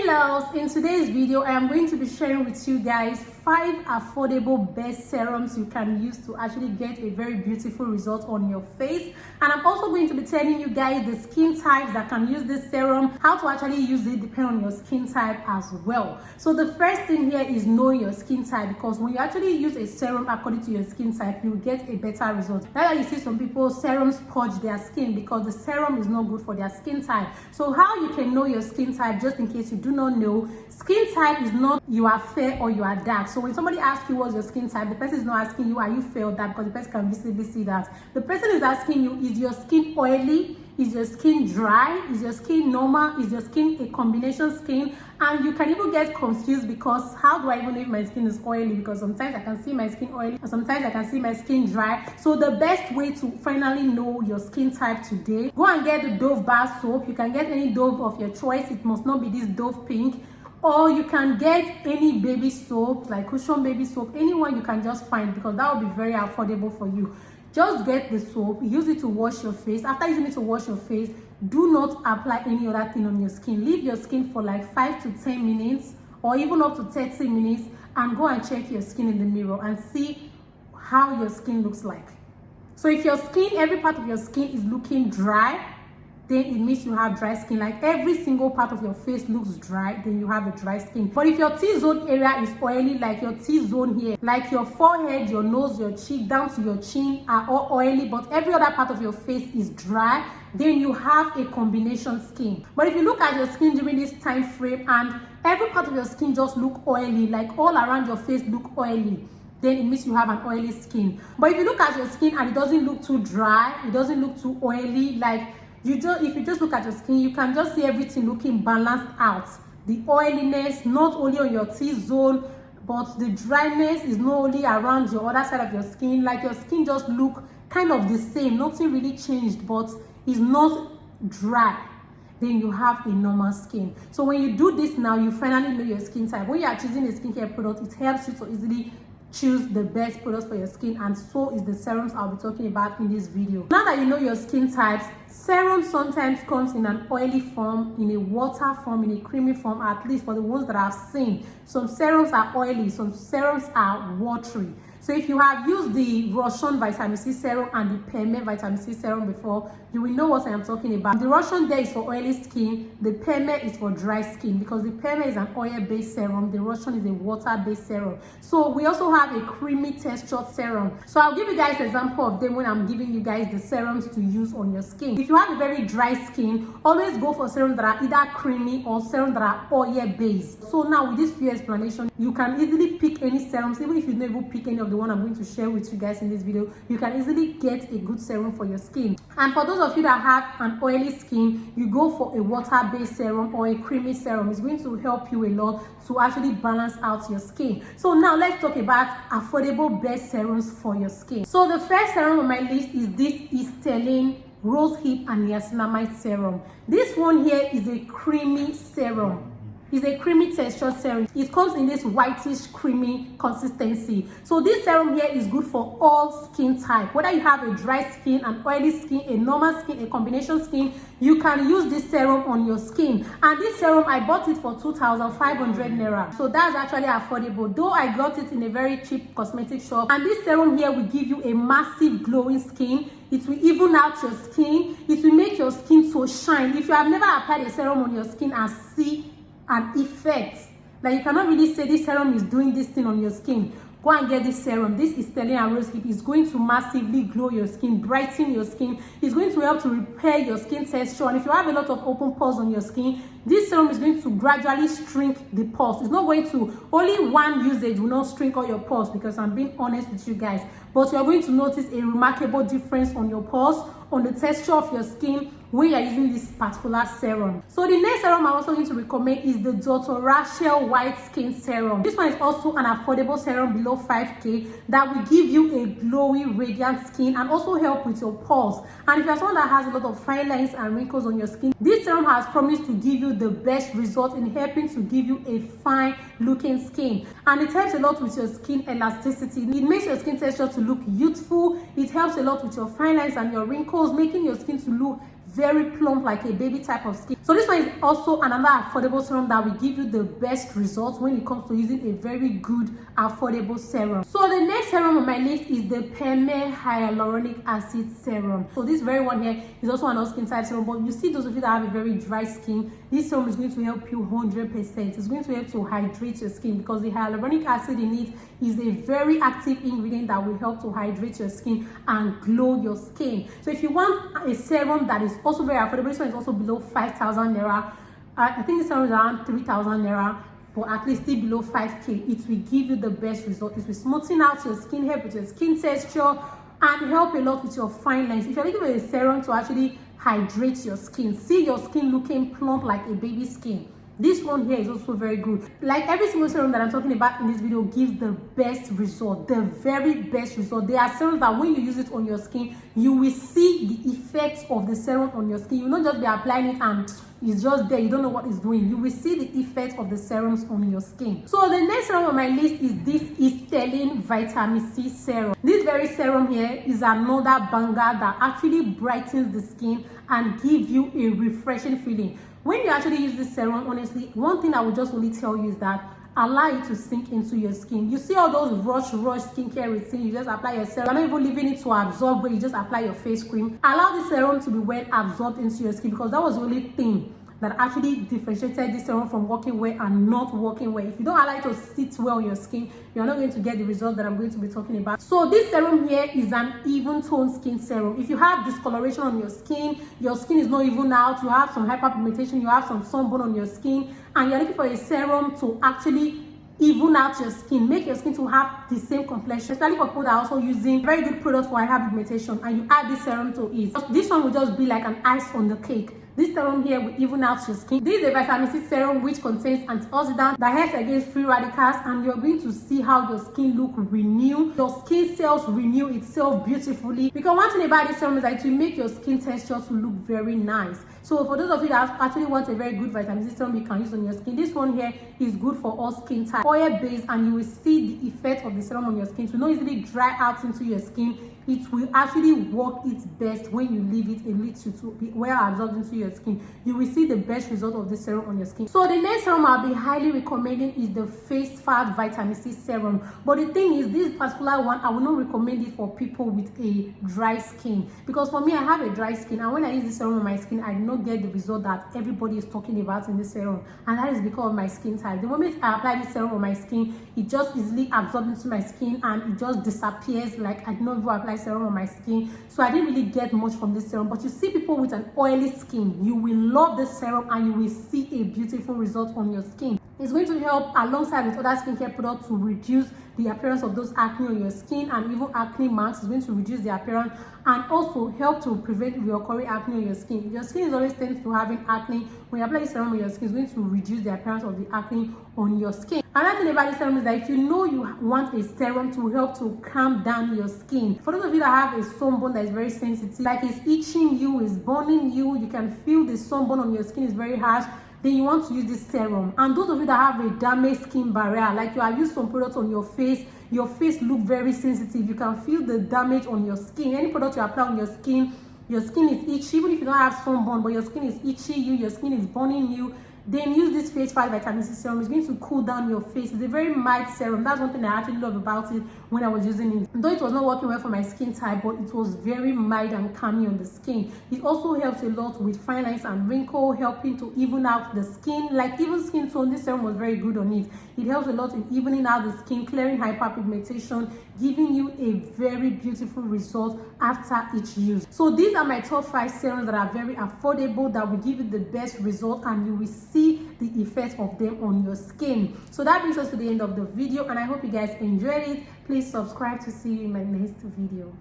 Hey loves, in today's video I am going to be sharing with you guys 5 affordable best serums you can use to actually get a very beautiful result on your face. And I'm also going to be telling you guys the skin types that can use this serum, how to actually use it depending on your skin type as well. So the first thing here is knowing your skin type, because when you actually use a serum according to your skin type, you will get a better result. That's why you see some people serums purge their skin because the serum is not good for their skin type. So how you can know your skin type, just in case you do not know, skin type is not you are fair or you are dark. So when somebody asks you what's your skin type, the person is not asking you are you fair or dark, because the person can visibly see that. The person is asking you, is your skin oily? Is your skin dry? Is your skin normal? Is your skin a combination skin? And you can even get confused because how do I even know if my skin is oily? Because sometimes I can see my skin oily and sometimes I can see my skin dry. So the best way to finally know your skin type today, go and get the Dove bar soap. You can get any Dove of your choice. It must not be this Dove pink. Or you can get any baby soap, like cushion baby soap, anyone you can just find, because that will be very affordable for you. Just get the soap, use it to wash your face. After using it to wash your face, do not apply any other thing on your skin. Leave your skin for like 5 to 10 minutes or even up to 30 minutes and go and check your skin in the mirror and see how your skin looks like. So if your skin, every part of your skin is looking dry, then it means you have dry skin. Like every single part of your face looks dry, then you have a dry skin. But if your T-zone area is oily, like your T-zone here, like your forehead, your nose, your cheek, down to your chin are all oily, but every other part of your face is dry, then you have a combination skin. But if you look at your skin during this time frame and every part of your skin just look oily, like all around your face look oily, then it means you have an oily skin. But if you look at your skin and it doesn't look too dry, it doesn't look too oily, like if you just look at your skin, you can just see everything looking balanced out. The oiliness, not only on your T-zone, but the dryness is not only around your other side of your skin. Like your skin just look kind of the same, nothing really changed, but it's not dry. Then you have a normal skin. So when you do this now, you finally know your skin type. When you are choosing a skincare product, it helps you to easily choose the best products for your skin, and so is the serums I'll be talking about in this video. Now that you know your skin types, serum sometimes comes in an oily form, in a water form, in a creamy form, at least for the ones that I've seen. Some serums are oily, some serums are watery. So if you have used the Rashel vitamin C serum and the Permet vitamin C serum before, you will know what I am talking about. The Rashel there is for oily skin, the Permet is for dry skin, because the Permet is an oil-based serum, the Rashel is a water-based serum. So we also have a creamy textured serum. So I'll give you guys an example of them when I'm giving you guys the serums to use on your skin. If you have a very dry skin, always go for serums that are either creamy or serums that are oil-based. So now with this few explanation, you can easily pick any serums. Even if you never pick any of the one I'm going to share with you guys in this video, you can easily get a good serum for your skin. And for those of you that have an oily skin, you go for a water-based serum or a creamy serum. It's going to help you a lot to actually balance out your skin. So now let's talk about affordable best serums for your skin. So the first serum on my list is this Estelin Rose Hip and Niacinamide serum. This one here is a creamy serum. It's a creamy texture serum. It comes in this whitish creamy consistency. So this serum here is good for all skin type. Whether you have a dry skin, an oily skin, a normal skin, a combination skin, you can use this serum on your skin. And this serum, I bought it for 2,500 naira. So that's actually affordable. Though I got it in a very cheap cosmetic shop. And this serum here will give you a massive glowing skin. It will even out your skin. It will make your skin so shine. If you have never applied a serum on your skin and see an effect, like you cannot really say this serum is doing this thing on your skin, go and get this serum. This Estelin and Rose Hip is going to massively glow your skin, brighten your skin. It's going to help to repair your skin texture. And if you have a lot of open pores on your skin, this serum is going to gradually shrink the pores. It's not going to, only one usage will not shrink all your pores, because I'm being honest with you guys. But you're going to notice a remarkable difference on your pores, on the texture of your skin when you're using this particular serum. So the next serum I'm also going to recommend is the Dr. Rashel White Skin Serum. This one is also an affordable serum below 5K that will give you a glowy, radiant skin and also help with your pores. And if you're someone that has a lot of fine lines and wrinkles on your skin, this serum has promised to give you the best result in helping to give you a fine looking skin. And it helps a lot with your skin elasticity. It makes your skin texture to look youthful. It helps a lot with your fine lines and your wrinkles, making your skin to look very plump like a baby type of skin. So this one is also another affordable serum that will give you the best results when it comes to using a very good affordable serum. So the next serum on my list is the hyaluronic acid serum. So this very one here is also an all skin type serum, but you see those of you that have a very dry skin, this serum is going to help you 100%. It's going to help to hydrate your skin because the hyaluronic acid in it is a very active ingredient that will help to hydrate your skin and glow your skin. So if you want a serum that is also very affordable, this one is also below 5,000 naira. I think the serum is around 3,000 naira, but at least still below 5k. It will give you the best result. It will smoothen out your skin, help with your skin texture, and help a lot with your fine lines. If you're looking for a serum to actually hydrate your skin, see your skin looking plump like a baby skin, this one here is also very good. Like every single serum that I'm talking about in this video gives the best result, the very best result. There are serums that when you use it on your skin, you will see the effects of the serum on your skin. You will not just be applying it and it's just there, you don't know what it's doing. You will see the effect of the serums on your skin. So the next serum on my list is this Estelin vitamin C serum. This very serum here is another banger that actually brightens the skin and give you a refreshing feeling. When you actually use this serum, honestly, one thing I would just only tell you is that allow it to sink into your skin. You see all those rush skincare routine, you just apply your serum. You're not even leaving it to absorb, but you just apply your face cream. Allow the serum to be well absorbed into your skin, because that was the only thing that actually differentiated this serum from working well and not working well. If you don't allow it to sit well on your skin, you're not going to get the result that I'm going to be talking about. So this serum here is an even tone skin serum. If you have discoloration on your skin is not even out, you have some hyperpigmentation, you have some sunburn on your skin, and you're looking for a serum to actually even out your skin, make your skin to have the same complexion, especially for people that are also using very good products for hyperpigmentation, and you add this serum to it, this one will just be like an ice on the cake. This serum here will even out your skin. This is a vitamin C serum which contains antioxidants that helps against free radicals, and you're going to see how your skin look renew. Your skin cells renew itself beautifully, because one thing about this serum is that it will make your skin texture to look very nice. So for those of you that actually want a very good vitamin C serum you can use on your skin, this one here is good for all skin types, oil based, and you will see the effect of the serum on your skin. It will not easily dry out into your skin. It will actually work its best when you leave it a little to be well absorbed into your skin. You will see the best result of this serum on your skin. So the next serum I'll be highly recommending is the face fat vitamin C serum. But the thing is, this particular one, I will not recommend it for people with a dry skin, because for me, I have a dry skin, and when I use this serum on my skin, I do not get the result that everybody is talking about in this serum, and that is because of my skin type. The moment I apply this serum on my skin, it just easily absorbs into my skin and it just disappears. Like I do not even apply serum on my skin, so I didn't really get much from this serum. But you see people with an oily skin, you will love this serum and you will see a beautiful result on your skin. It's going to help alongside with other skincare products to reduce the appearance of those acne on your skin, and even acne marks. Is going to reduce the appearance and also help to prevent recurring acne on your skin. If your skin is always tends to having acne, when you apply this serum on your skin, it's going to reduce the appearance of the acne on your skin. Another thing about this serum is that if you know you want a serum to help to calm down your skin, for those of you that have a sunburn that is very sensitive, like it's itching you, it's burning you, you can feel the sunburn on your skin is very harsh, then you want to use this serum. And those of you that have a damaged skin barrier, like you have used some products on your face look very sensitive, you can feel the damage on your skin. Any product you apply on your skin is itchy, even if you don't have sunburn, but your skin is itchy, your skin is burning you, then use this face fat vitamin C serum. It's going to cool down your face. It's a very mild serum. That's one thing I actually love about it when I was using it. Though it was not working well for my skin type, but it was very mild and calming on the skin. It also helps a lot with fine lines and wrinkle, helping to even out the skin. Like even skin tone, this serum was very good on it. It helps a lot in evening out the skin, clearing hyperpigmentation, giving you a very beautiful result after each use. So these are my top 5 serums that are very affordable, that will give you the best result, and you will see the effect of them on your skin. So that brings us to the end of the video, and I hope you guys enjoyed it. Please subscribe to see you in my next video.